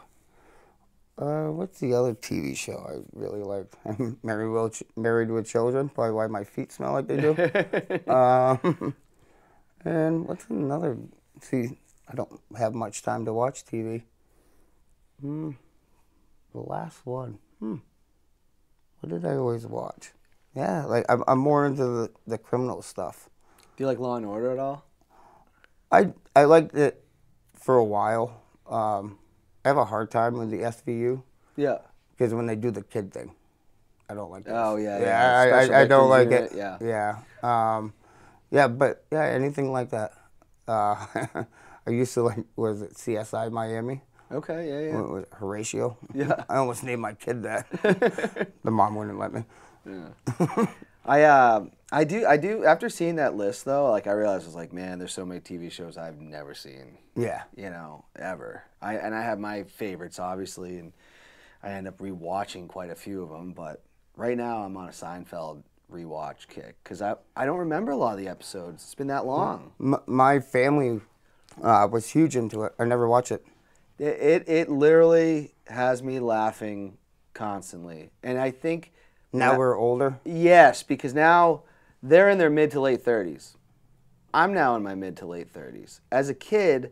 What's the other TV show I really liked? Married with Children. Probably why my feet smell like they do. And what's another? See, I don't have much time to watch TV. The last one. What did I always watch? Yeah, like I'm more into the criminal stuff. Do you like Law and Order at all? I liked it for a while. I have a hard time with the SVU. Yeah. Because when they do the kid thing, I don't like that. Oh yeah. I don't like it. Yeah. Yeah. But yeah, anything like that. I used to like, was it CSI Miami? Okay, yeah. Horatio. Yeah. I almost named my kid that. The mom wouldn't let me. Yeah. I do. After seeing that list, though, like I realized I was like, man, there's so many TV shows I've never seen. Yeah. You know, ever. I have my favorites, obviously, and I end up rewatching quite a few of them. But right now, I'm on a Seinfeld rewatch kick because I don't remember a lot of the episodes. It's been that long. My family was huge into it. I never watched it. It literally has me laughing constantly, and I think Now we're older. yes, because now they're in their mid to late 30s. I'm now in my mid to late 30s. As a kid,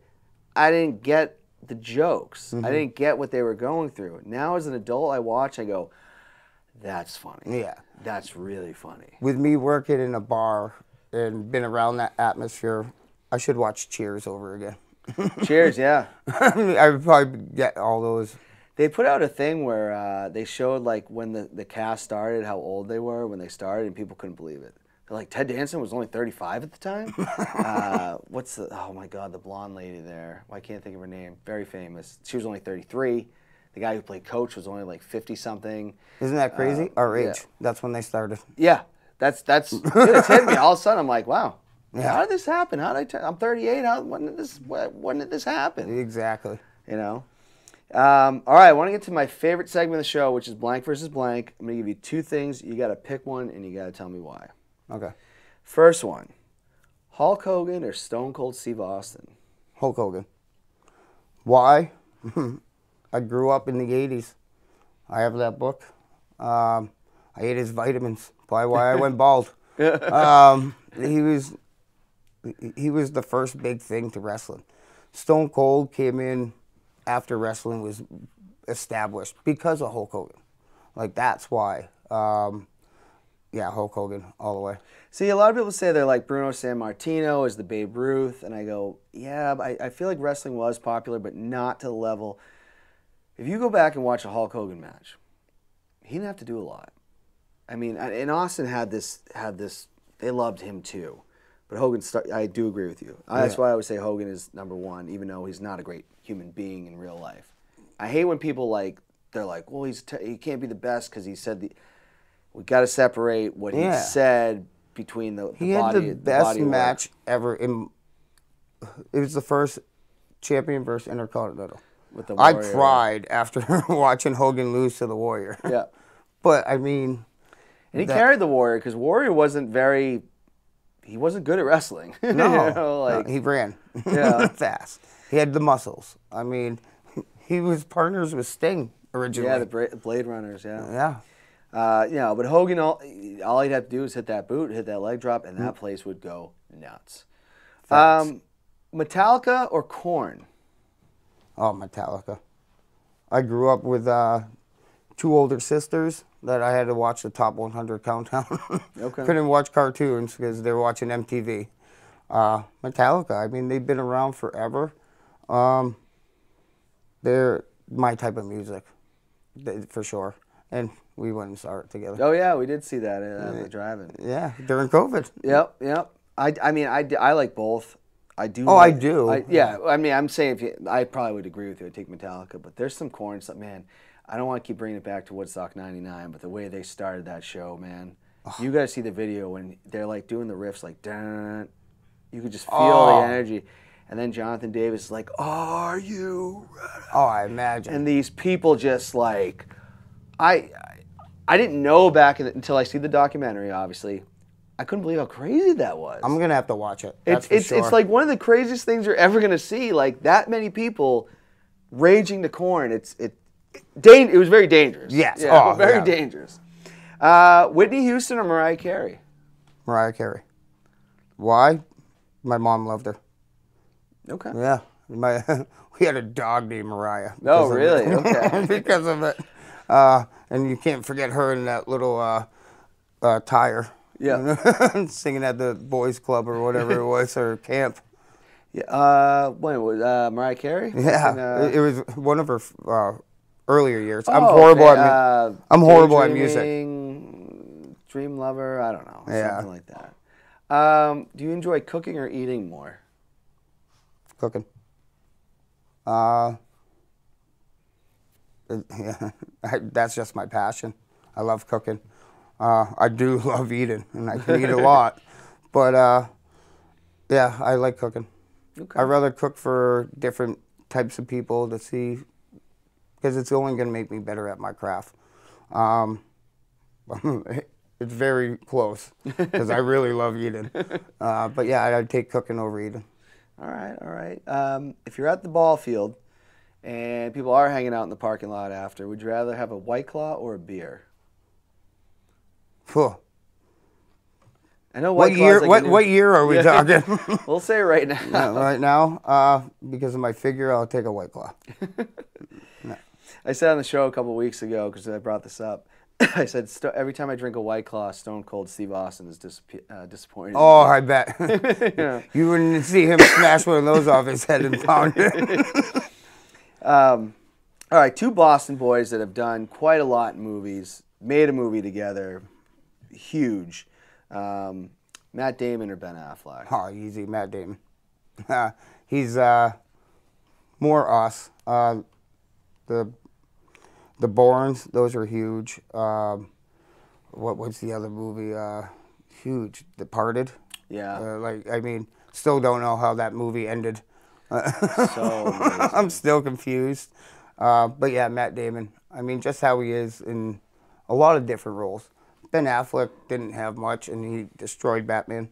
I didn't get the jokes. I didn't get what they were going through. Now as an adult, I watch, I go, that's funny. Yeah. That's really funny. With me working in a bar and been around that atmosphere, I should watch Cheers over again. Cheers, yeah. I would probably get all those. They put out a thing where they showed like when the cast started, how old they were when they started, and people couldn't believe it. They're like, Ted Danson was only 35 at the time? Oh my God, the blonde lady there. I can't think of her name. Very famous. She was only 33. The guy who played Coach was only like 50-something. Isn't that crazy? Our age. Yeah. That's when they started. Yeah, that's dude, it's hit me. All of a sudden, I'm like, wow. Yeah. How did this happen? I'm 38. When did this happen? Exactly. You know. All right, I want to get to my favorite segment of the show, which is blank versus blank. I'm gonna give you two things. You got to pick one, and you got to tell me why. Okay. First one: Hulk Hogan or Stone Cold Steve Austin? Hulk Hogan. Why? I grew up in the 80s. I have that book. I ate his vitamins. Probably why I went bald. He was the first big thing to wrestling. Stone Cold came in after wrestling was established because of Hulk Hogan. Like, that's why. Yeah, Hulk Hogan all the way. See, a lot of people say they're like Bruno Sammartino is the Babe Ruth, and I go, yeah, but I feel like wrestling was popular, but not to the level. If you go back and watch a Hulk Hogan match, he didn't have to do a lot. I mean, and Austin had this. They loved him too, but Hogan. I do agree with you. That's why I would say Hogan is number one, even though he's not a great human being in real life. I hate when people they're like, well, he can't be the best because he said we got to separate what he said between the He body. had the best match ever. It was the first champion versus Intercontinental. With the I Warrior. cried after watching Hogan lose to the Warrior. Yeah. But, I mean... And he carried the Warrior because Warrior wasn't he wasn't good at wrestling. No, you know, no, he ran Yeah. fast. He had the muscles. I mean, he was partners with Sting originally. Yeah, the Blade Runners, yeah. Yeah. You know, but Hogan, all he'd have to do is hit that boot, hit that leg drop, and that place would go nuts. Metallica or Korn? Oh, Metallica. I grew up with two older sisters that I had to watch the Top 100 countdown. Okay. Couldn't watch cartoons because they were watching MTV. Metallica, I mean, they've been around forever. They're my type of music, for sure. And we went and saw it together. Oh, yeah, we did see that at the drive-in. Yeah, during COVID. Yep. I mean, I like both. I do. Oh, I do. Yeah, I mean, I'm saying I probably would agree with you. I'd take Metallica, but there's some Korn stuff, man. I don't want to keep bringing it back to Woodstock '99, but the way they started that show, man, you got to see the video when they're like doing the riffs, like dun. You could just feel the energy, and then Jonathan Davis is like, "Are you ready?" Oh, I imagine. And these people just like, I didn't know until I see the documentary. Obviously, I couldn't believe how crazy that was. I'm gonna have to watch it. It's like one of the craziest things you're ever gonna see. Like that many people raging to Korn. It was very dangerous. Yes. Yeah, very dangerous. Whitney Houston or Mariah Carey? Mariah Carey. Why? My mom loved her. Okay. Yeah. We had a dog named Mariah. Oh, really? Okay. Because of it. And you can't forget her in that little tire. Yeah. Singing at the boys' club or whatever it was, or camp. Yeah. When it was Mariah Carey? Yeah. It was one of her earlier years. Oh, I'm horrible okay. I'm horrible at music. Dream Lover. I don't know. Yeah. Something like that. Do you enjoy cooking or eating more? Cooking. Yeah, that's just my passion. I love cooking. I do love eating, and I can eat a lot. But, yeah, I like cooking. Okay. I'd rather cook for different types of people to see, because it's only going to make me better at my craft. It's very close, because I really love eating. But, yeah, I'd take cooking over eating. All right, all right. If you're at the ball field and people are hanging out in the parking lot after, would you rather have a White Claw or a beer? Phew. I know What year? What year are we talking? We'll say right now. Yeah, right now, because of my figure, I'll take a White Claw. No. I said on the show a couple weeks ago, because I brought this up, I said every time I drink a White Claw, Stone Cold Steve Austin is disappointed. Oh, I bet. Yeah. You wouldn't see him smash one of those off his head and pound it. All right, two Boston boys that have done quite a lot in movies, made a movie together, huge. Matt Damon or Ben Affleck? Oh, easy, Matt Damon. He's more us. The Bournes, those are huge. What's the other movie? Huge. Departed. Yeah. I mean, still don't know how that movie ended. So amazing. I'm still confused. But yeah, Matt Damon. I mean, just how he is in a lot of different roles. Ben Affleck didn't have much, and he destroyed Batman.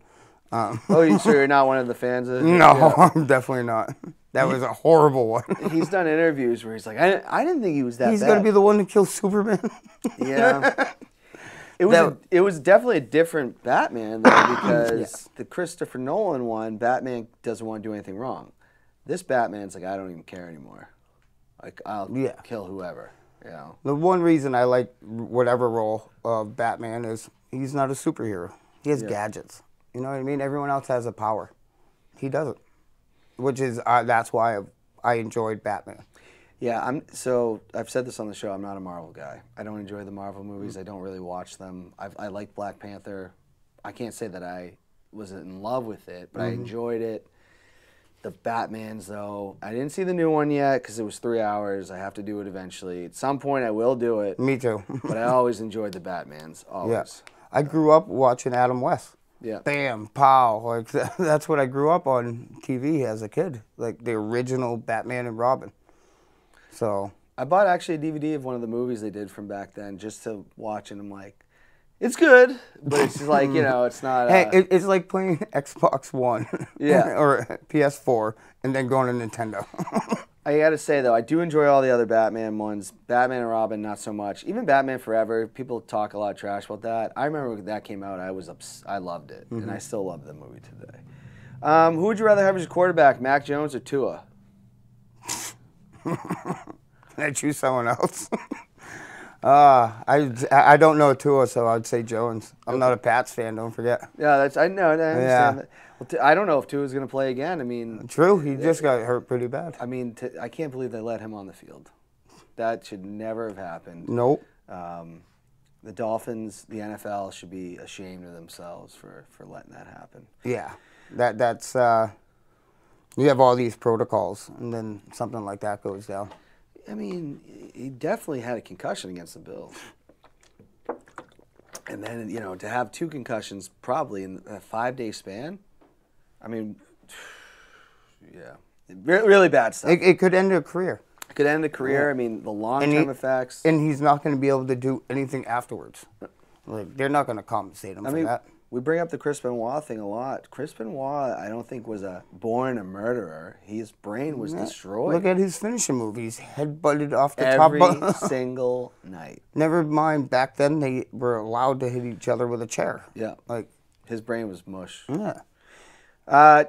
Oh, so you're not one of the fans of it? No, Yeah. I'm definitely not. That was a horrible one. He's done interviews where he's like, I didn't think he was that He's bad. going to be the one to kill Superman. Yeah. It was definitely a different Batman, though, because the Christopher Nolan one, Batman doesn't want to do anything wrong. This Batman's like, I don't even care anymore. Like, I'll kill whoever. You know? The one reason I like whatever role of Batman is he's not a superhero. He has gadgets. You know what I mean? Everyone else has a power. He doesn't. Which is, that's why I enjoyed Batman. Yeah, so I've said this on the show, I'm not a Marvel guy. I don't enjoy the Marvel movies. I don't really watch them. I like Black Panther. I can't say that I was in love with it, but I enjoyed it. The Batmans, though, I didn't see the new one yet because it was 3 hours. I have to do it eventually. At some point, I will do it. Me too. But I always enjoyed the Batmans, always. Yeah. I grew up watching Adam West. Yeah. Bam, pow. Like, that's what I grew up on TV as a kid. Like, the original Batman and Robin. So I bought actually a DVD of one of the movies they did from back then just to watch, and I'm like, it's good, but it's just like, you know, it's not... Hey, it's like playing Xbox One or PS4 and then going to Nintendo. I got to say, though, I do enjoy all the other Batman ones. Batman and Robin, not so much. Even Batman Forever, people talk a lot of trash about that. I remember when that came out, I loved it, and I still love the movie today. Who would you rather have as your quarterback, Mac Jones or Tua? Can I choose someone else? I don't know Tua, so I'd say Jones. I'm not a Pats fan, don't forget. Yeah, I understand that. Well, I don't know if Tua's going to play again. I mean, true, he just got hurt pretty bad. I mean, I can't believe they let him on the field. That should never have happened. Nope. The Dolphins, the NFL should be ashamed of themselves for letting that happen. Yeah, that's you have all these protocols, and then something like that goes down. I mean, he definitely had a concussion against the Bills. And then, you know, to have 2 concussions probably in a 5-day span, I mean, yeah, really bad stuff. It could end a career. It could end a career. Yeah. I mean, the long-term effects. And he's not going to be able to do anything afterwards. Like, they're not going to compensate him for that. We bring up the Chris Benoit thing a lot. Chris Benoit, I don't think, was born a murderer. His brain was destroyed. Look at his finishing movies. Head-butted off the top. Every single night. Never mind, back then they were allowed to hit each other with a chair. Yeah. Like, his brain was mush. Yeah.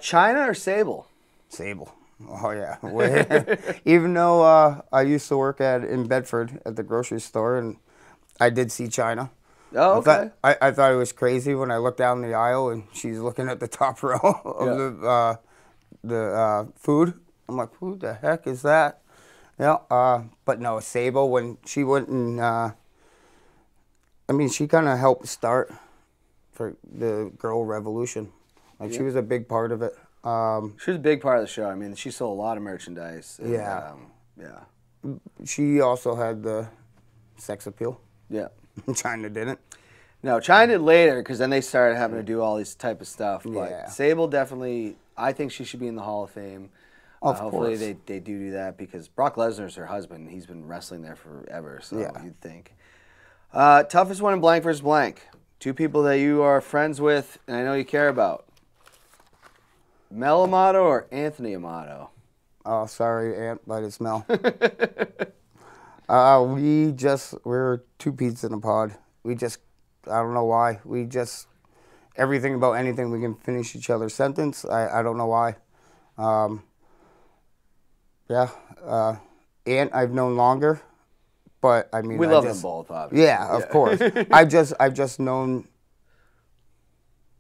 China or Sable? Sable. Oh, yeah. Even though I used to work in Bedford at the grocery store, and I did see China. Oh, okay. I thought it was crazy when I looked down the aisle and she's looking at the top row of the food. I'm like, who the heck is that? Yeah. But no, Sable, when she went and, I mean, she kind of helped start for the girl revolution. Like, she was a big part of it. She was a big part of the show. I mean, she sold a lot of merchandise. And, yeah. Yeah. She also had the sex appeal. Yeah. China didn't. No, China did later because then they started having to do all this type of stuff. But Yeah. Sable definitely, I think she should be in the Hall of Fame. Hopefully they do that because Brock Lesnar's her husband. He's been wrestling there forever, so Yeah. you'd think. Toughest one in blank versus blank. Two people that you are friends with and I know you care about. Mel Amato or Anthony Amato? Oh, sorry, Aunt, but it's Mel. We're two peas in a pod. I don't know why. Everything about anything, we can finish each other's sentence. I don't know why. Aunt I've known longer, but I mean, We love them both, obviously. Yeah, of course. I've just known,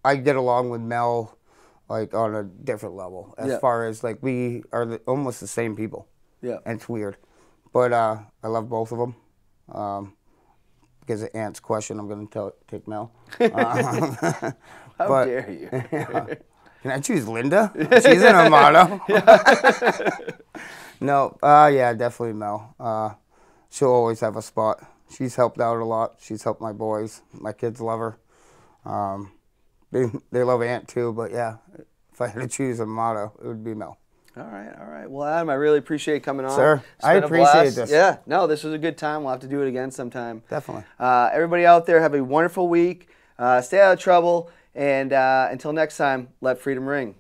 I get along with Mel, like, on a different level. As far as, like, we are almost the same people. Yeah. And it's weird. But I love both of them. Because of Ant's question, I'm going to take Mel. How dare you? Can I choose Linda? She's an Amato. No, definitely Mel. She'll always have a spot. She's helped out a lot. She's helped my boys. My kids love her. They love Ant too, but yeah, if I had to choose a motto, it would be Mel. All right. Well, Adam, I really appreciate you coming on. Sir, I appreciate this. Yeah, no, this was a good time. We'll have to do it again sometime. Definitely. Everybody out there, have a wonderful week. Stay out of trouble. And until next time, let freedom ring.